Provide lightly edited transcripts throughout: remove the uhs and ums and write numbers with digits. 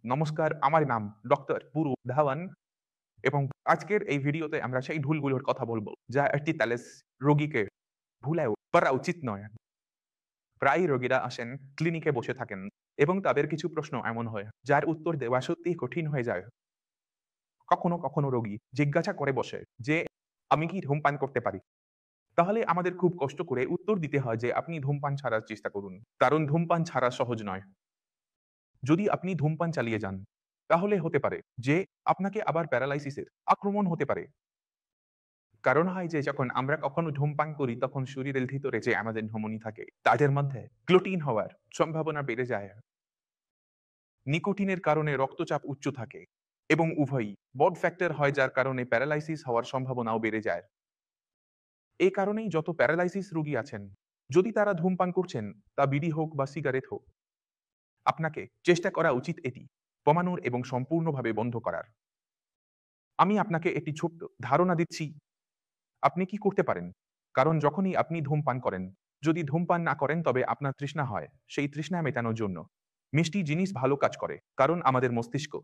নমস্কার, আমার নাম ডক্টর পুরু ধাওয়ান এবং আজকের এই ভিডিওতে আমরা সেই ভুলগুলোর কথা বলব, যা একটি থ্যালাস রোগীকে ভুলেও করা উচিত নয়। প্রায়ই রোগীরা আসেন, ক্লিনিকে বসে থাকেন এবং তাদের কিছু প্রশ্ন এমন হয়, যার উত্তর দেওয়া সত্যিই কঠিন হয়ে যায়। কখনো রোগী জিজ্ঞাসা করে বসে যে, "আমি কি ধূমপান করতে পারি?" তাহলে আমাদের খুব কষ্ট করে উত্তর দিতে হয় যে, "আপনি ধূমপান ছাড়ার চেষ্টা করুন।" কারণ ধূমপান ছাড়া সহজ নয়। যদি আপনি ধূমপান চালিয়ে যান, তাহলে হতে পারে যে আপনাকে আবার প্যারালাইসিসের আক্রমণ হতে পারে। কারণ হয় যে যখন আমরা কখনো ধূমপান করি তখন শরীরের ভিতরে যে আমাদের ধমনী থাকে তাদের মধ্যে ক্লোটিন হওয়ার সম্ভাবনা বেড়ে যায়। নিকোটিনের কারণে রক্তচাপ উচ্চ থাকে এবং উভয়ই বড ফ্যাক্টর হয়, যার কারণে প্যারালাইসিস হওয়ার সম্ভাবনাও বেড়ে যায়। এই কারণেই যত প্যারালাইসিস রোগী আছেন, যদি তারা ধূমপান করছেন, তা বিড়ি হোক বা সিগারেট হোক, আপনাকে চেষ্টা করা উচিত এটি কমানোর এবং সম্পূর্ণভাবে বন্ধ করার। আমি আপনাকে একটি ছোট্ট ধারণা দিচ্ছি আপনি কি করতে পারেন। কারণ যখনই আপনি ধূমপান করেন, যদি ধূমপান না করেন তবে আপনার তৃষ্ণা হয়। সেই তৃষ্ণা মেটানোর জন্য মিষ্টি জিনিস ভালো কাজ করে। কারণ আমাদের মস্তিষ্ক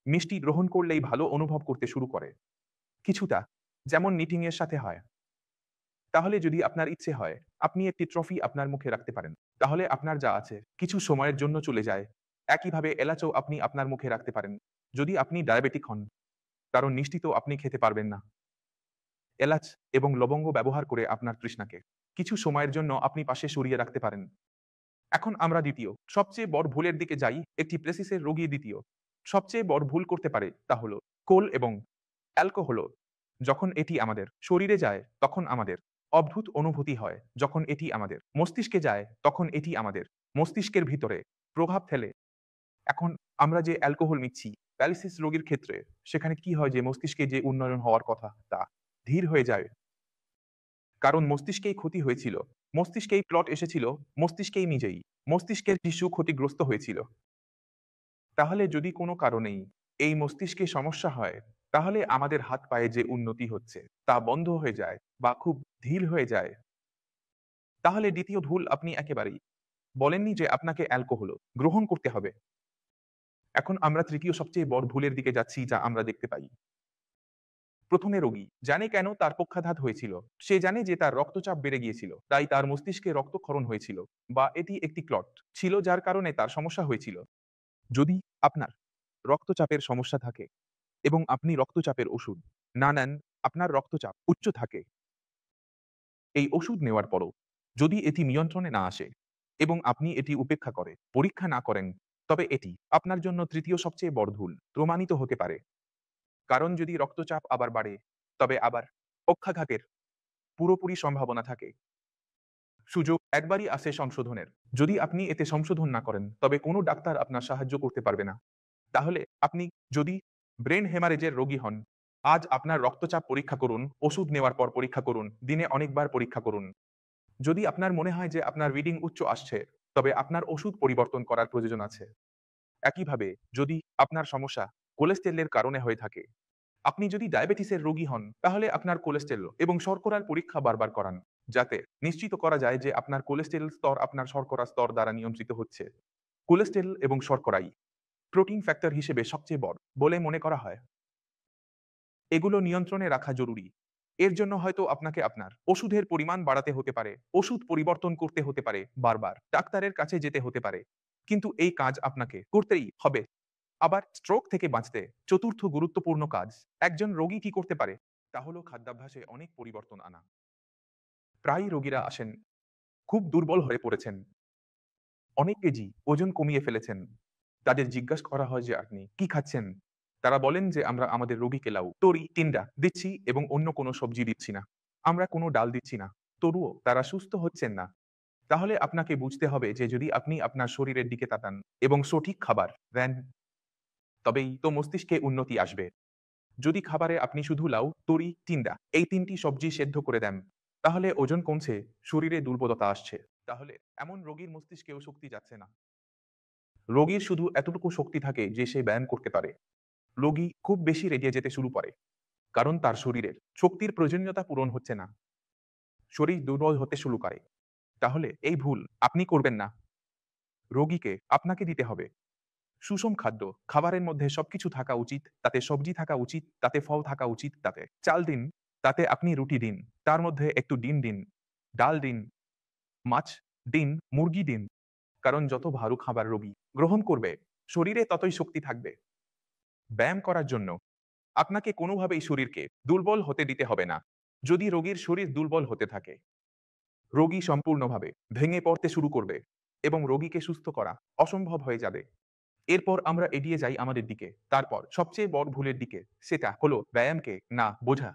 মিষ্টি গ্রহণ করলেই ভালো অনুভব করতে শুরু করে। কিছুটা যেমন নিটিং এর সাথে হয়। তাহলে যদি আপনার ইচ্ছে হয়, আপনি একটি ট্রফি আপনার মুখে রাখতে পারেন। তাহলে আপনার যা আছে কিছু সময়ের জন্য চলে যায়। একইভাবে এলাচও আপনি আপনার মুখে রাখতে পারেন। যদি আপনি ডায়াবেটিক হন, কারণ মিষ্টি তো আপনি খেতে পারবেন না। এলাচ এবং লবঙ্গ ব্যবহার করে আপনার তৃষ্ণাকে কিছু সময়ের জন্য আপনি পাশে সরিয়ে রাখতে পারেন। এখন আমরা দ্বিতীয় সবচেয়ে বড় ভুলের দিকে যাই। একটি প্রেসিসের রোগী দ্বিতীয় সবচেয়ে বড় ভুল করতে পারে, তা হলো কোল এবং অ্যালকোহল। যখন এটি আমাদের শরীরে যায় তখন আমাদের অদ্ভুত অনুভূতি হয়। যখন এটি আমাদের মস্তিষ্কে যায় তখন এটি আমাদের মস্তিষ্কের ভিতরে প্রভাব ফেলে। এখন আমরা যে অ্যালকোহল নিচ্ছি প্যারালাইসিস রোগীর ক্ষেত্রে, সেখানে কি হয় যে মস্তিষ্কে যে উন্নয়ন হওয়ার কথা তা ধীর হয়ে যায়। কারণ মস্তিষ্কেই ক্ষতি হয়েছিল। মস্তিষ্কেই ক্লট এসেছিল, মস্তিষ্কেই নিজেই। মস্তিষ্কের টিস্যু ক্ষতিগ্রস্ত হয়েছিল। তাহলে যদি কোনো কারণেই এই মস্তিষ্কে সমস্যা হয়, তাহলে আমাদের হাত পায়ে যে উন্নতি হচ্ছে তা বন্ধ হয়ে যায় বা খুব ধীর হয়ে যায়। তাহলে দ্বিতীয় ভুল আপনি একেবারেই বলেননি যে আপনাকে অ্যালকোহল গ্রহণ করতে হবে। এখন আমরা তৃতীয় সবচেয়ে বড় ভুলের দিকে যাচ্ছি, যা আমরা দেখতে পাই। প্রথমে রোগী জানে কেন তার পক্ষাঘাত হয়েছিল। সে জানে যে তার রক্তচাপ বেড়ে গিয়েছিল, তাই তার মস্তিষ্কে রক্তক্ষরণ হয়েছিল, বা এটি একটি ক্লট ছিল যার কারণে তার সমস্যা হয়েছিল। যদি আপনার রক্তচাপের সমস্যা থাকে এবং আপনি রক্তচাপের ওষুধ না নেন, আপনার রক্তচাপ উচ্চ থাকে। এই ওষুধ নেওয়ার পরও যদি এটি নিয়ন্ত্রণে না আসে এবং আপনি এটি উপেক্ষা করে পরীক্ষা না করেন, তবে এটি আপনার জন্য তৃতীয় সবচেয়ে বড় ভুল প্রমাণিত হতে পারে। কারণ যদি রক্তচাপ আবার বাড়ে, তবে আবার পক্ষাঘাতের পুরোপুরি সম্ভাবনা থাকে। সুযোগ একবারই আসে সংশোধনের। যদি আপনি এতে সংশোধন না করেন, তবে কোনো ডাক্তার আপনার সাহায্য করতে পারবে না। তাহলে আপনি যদি ব্রেন হেমারেজের রোগী হন, আজ আপনার রক্তচাপ পরীক্ষা করুন, ওষুধ নেওয়ার পর পরীক্ষা করুন, দিনে অনেকবার পরীক্ষা করুন। যদি আপনার মনে হয় যে আপনার রিডিং উচ্চ আসছে, তবে আপনার ওষুধ পরিবর্তন করার প্রয়োজন আছে। একইভাবে যদি আপনার সমস্যা কোলেস্টেরলের কারণে হয়ে থাকে, আপনি যদি ডায়াবেটিসের রোগী হন, তাহলে আপনার কোলেস্টেরল এবং শর্করার পরীক্ষা বারবার করান, যাতে নিশ্চিত করা যায় যে আপনার কোলেস্টেরল স্তর আপনার শর্করা স্তর দ্বারা নিয়ন্ত্রিত হচ্ছে। কোলেস্টেরল এবং শর্করাই প্রোটিন ফ্যাক্টর হিসেবে সবচেয়ে বড় বলে মনে করা হয়। এগুলো নিয়ন্ত্রণে রাখা জরুরি। এর জন্য হয়তো আপনাকে আপনার ওষুধের পরিমাণ বাড়াতে হতে পারে, ওষুধ পরিবর্তন করতে হতে পারে, বারবার ডাক্তারের কাছে যেতে হতে পারে। কিন্তু এই কাজ আপনাকে করতেই হবে। আবার স্ট্রোক থেকে বাঁচতে চতুর্থ গুরুত্বপূর্ণ কাজ একজন রোগী কি করতে পারে, তা হলো খাদ্যাভ্যাসে অনেক পরিবর্তন আনা। প্রায়ই রোগীরা আসেন খুব দুর্বল হয়ে পড়েছেন, অনেক কেজি ওজন কমিয়ে ফেলেছেন। তাদের জিজ্ঞাসা করা হয় যে আপনি কি খাচ্ছেন? তারা বলেন যে আমরা আমাদের রোগীকে লাউ, তরি, টিন্ডা দিচ্ছি এবং অন্য কোনো সবজি দিচ্ছি না। আমরা কোনো ডাল দিচ্ছি না। তবুও তারা সুস্থ হচ্ছেন না। তাহলে আপনাকে বুঝতে হবে যে যদি আপনি আপনার শরীরের দিকে তাকান এবং সঠিক খাবার দেন, তবেই তো মস্তিষ্কে উন্নতি আসবে। যদি খাবারে আপনি শুধু লাউ, তরি, টিন্ডা এই ৩ টি সবজি সেদ্ধ করে দেন, তাহলে ওজন কমছে, শরীরে দুর্বলতা আসছে। তাহলে এমন রোগীর মস্তিষ্কেও শক্তি যাচ্ছে না। রোগীর শুধু এতটুকু শক্তি থাকে যে সে ব্যায়াম করতে পারে। রোগী খুব বেশি রেগে যেতে শুরু করে। কারণ তার শরীরের শক্তির প্রয়োজনীয়তা পূরণ হচ্ছে না। শরীর দুর্বল হতে শুরু করে। তাহলে এই ভুল আপনি করবেন না। রোগীকে আপনাকে দিতে হবে। সুষম খাদ্য, খাবারের মধ্যে সবকিছু থাকা উচিত, তাতে সবজি থাকা উচিত, তাতে ফল থাকা উচিত, তাতে চাল দিন, তাতে আপনি রুটি দিন, তার মধ্যে একটু ডিম দিন, ডাল দিন, মাছ দিন, মুরগি দিন। কারণ যত ভালো খাবার রোগী গ্রহণ করবে, শরীরে ততই শক্তি থাকবে। ব্যায়াম করার জন্য আপনাকে কোনোভাবেই শরীরকে দুর্বল হতে দিতে হবে না। যদি রোগীর শরীর দুর্বল হতে থাকে, রোগী সম্পূর্ণভাবে ভেঙে পড়তে শুরু করবে এবং রোগীকে সুস্থ করা অসম্ভব হয়ে যাবে। এরপর আমরা এগিয়ে যাই আমাদের দিকে। তারপর সবচেয়ে বড় ভুলের দিকে, সেটা হলো ব্যায়ামকে না বোঝা।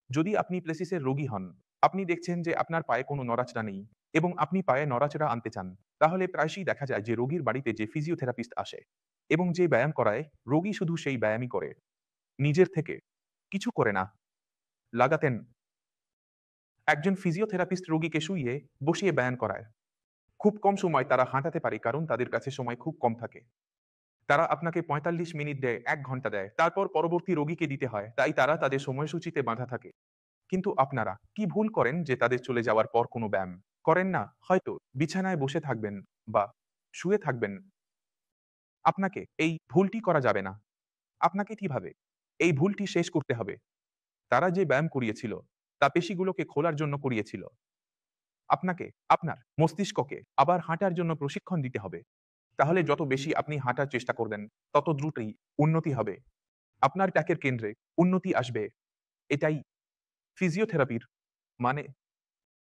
যদি আপনি প্লেসিসের রোগী হন, আপনি দেখছেন যে আপনার পায়ে কোনো নড়াচড়া নেই এবং আপনি পায়ে নড়াচড়া আনতে চান, তাহলে প্রায়শই দেখা যায় যে রোগীর বাড়িতে যে ফিজিওথেরাপিস্ট আসে এবং যে ব্যায়াম করায়, রোগী শুধু সেই ব্যায়ামই করে। নিজের থেকে কিছু করে না। লাগাতেন একজন ফিজিওথেরাপিস্ট রোগীকে শুইয়ে বসিয়ে ব্যায়াম করায়। খুব কম সময় তারা হাঁটাতে পারে কারণ তাদের কাছে সময় খুব কম থাকে। তারা আপনাকে ৪৫ মিনিট দেয়, ১ ঘন্টা দেয়। তারপর পরবর্তী রোগীকে দিতে হয়। তাই তারা তাদের সময়সূচিতে বাঁধা থাকে। কিন্তু আপনারা কি ভুল করেন যে তাদের চলে যাওয়ার পর কোনো ব্যায়াম করেন না? হয়তো বিছানায় বসে থাকবেন বা শুয়ে থাকবেন। আপনাকে এই ভুলটি করা যাবে না। আপনাকে কিভাবে এই ভুলটি শেষ করতে হবে? তারা যে ব্যায়াম করিয়েছিল, তা পেশিগুলোকে খোলার জন্য করিয়েছিল। আপনাকে আপনার মস্তিষ্ককে আবার হাঁটার জন্য প্রশিক্ষণ দিতে হবে। তাহলে যত বেশি আপনি হাঁটার চেষ্টা করবেন, তত দ্রুতই উন্নতি হবে। আপনার ট্যাকের কেন্দ্রে উন্নতি আসবে। এটাই ফিজিওথেরাপির মানে।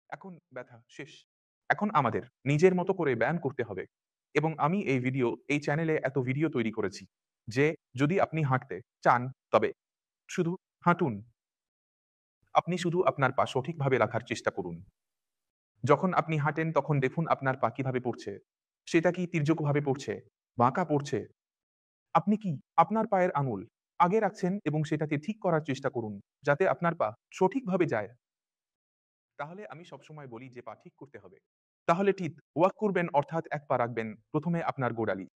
এখন ব্যথা শেষ। এখন আমাদের নিজের মতো করে ব্যায়াম করতে হবে। এবং আমি এই চ্যানেলে এত ভিডিও তৈরি করেছি যে যদি আপনি হাঁটতে চান, তবে শুধু হাঁটুন। আপনি শুধু আপনার পা সঠিকভাবে রাখার চেষ্টা করুন। যখন আপনি হাঁটেন তখন দেখুন আপনার পা কিভাবে পড়ছে। সেটা কি তির্যকভাবে পড়ছে? বাঁকা পড়ছে? আপনি কি আপনার পায়ের আঙুল আগে রাখছেন এবং সেটাকে ঠিক করার চেষ্টা করুন, যাতে আপনার পা সঠিকভাবে যায়। তাহলে আমি সবসময় বলি যে পা ঠিক করতে হবে। তাহলে ঠিক ওয়াক করবেন, অর্থাৎ এক পা রাখবেন, প্রথমে আপনার গোড়ালি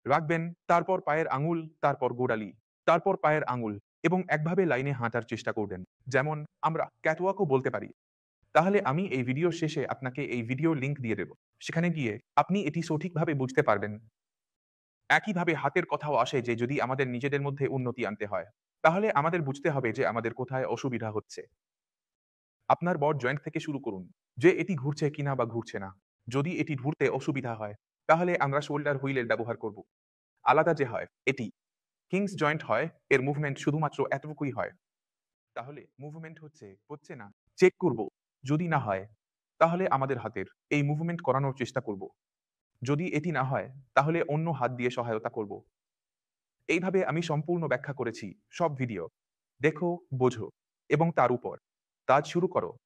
রাখবেন, তারপর পায়ের আঙুল, তারপর গোড়ালি, তারপর পায়ের আঙুল এবং একভাবে লাইনে হাঁটার চেষ্টা করবেন। যেমন আমরা ক্যাটওয়াকও বলতে পারি। তাহলে আমি এই ভিডিওর শেষে আপনাকে এই ভিডিওর লিংক দিয়ে দেব। সেখানে গিয়ে আপনি এটি সঠিকভাবে বুঝতে পারবেন। একইভাবে হাতের কথাও আসে যে যদি আমাদের নিজেদের মধ্যে উন্নতি আনতে হয়, তাহলে আমাদের বুঝতে হবে যে আমাদের কোথায় অসুবিধা হচ্ছে। আপনার বড জয়েন্ট থেকে শুরু করুন, যে এটি ঘুরছে কিনা বা ঘুরছে না। যদি এটি ঘুরতে অসুবিধা হয়, তাহলে আমরা শোল্ডার হুইলের ব্যবহার করব। আলাদা যে হয়, এটি কিংস জয়েন্ট হয়, এর মুভমেন্ট শুধুমাত্র এতটুকুই হয়। তাহলে মুভমেন্ট হচ্ছে না, চেক করব। যদি না হয়, তাহলে আমাদের হাতের এই মুভমেন্ট করানোর চেষ্টা করব। যদি এটি না হয়, তাহলে অন্য হাত দিয়ে সহায়তা করব। এইভাবে আমি সম্পূর্ণ ব্যাখ্যা করেছি সব ভিডিও। দেখো, বোঝো এবং তার উপর কাজ শুরু করো।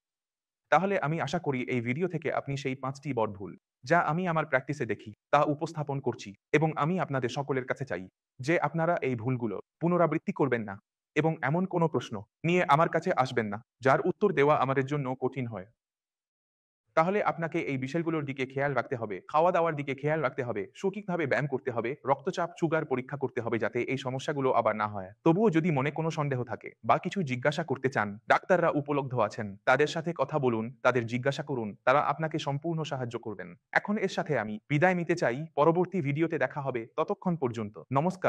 তাহলে আমি আশা করি এই ভিডিও থেকে আপনি সেই ৫টি বড় ভুল, যা আমি আমার প্র্যাকটিসে দেখি, তা উপস্থাপন করছি এবং আমি আপনাদের সকলের কাছে চাই যে আপনারা এই ভুলগুলো পুনরাবৃত্তি করবেন না এবং এমন কোনো প্রশ্ন নিয়ে আমার কাছে আসবেন না, যার উত্তর দেওয়া আমাদের জন্য কঠিন হয়। তাহলে আপনাকে এই বিষয়গুলোর দিকে খেয়াল রাখতে হবে, খাওয়া-দাওয়ার দিকে খেয়াল রাখতে হবে, সঠিকভাবে ব্যায়াম করতে হবে, রক্তচাপ, সুগার পরীক্ষা করতে হবে যাতে এই সমস্যাগুলো আবার না হয়। তবুও যদি মনে কোনো সন্দেহ থাকে বা কিছু জিজ্ঞাসা করতে চান, ডাক্তাররা উপলব্ধ আছেন। তাদের সাথে কথা বলুন, তাদের জিজ্ঞাসা করুন, তারা আপনাকে সম্পূর্ণ সাহায্য করবেন। এখন এর সাথে আমি বিদায় নিতে চাই, পরবর্তী ভিডিওতে দেখা হবে, ততক্ষণ পর্যন্ত নমস্কার।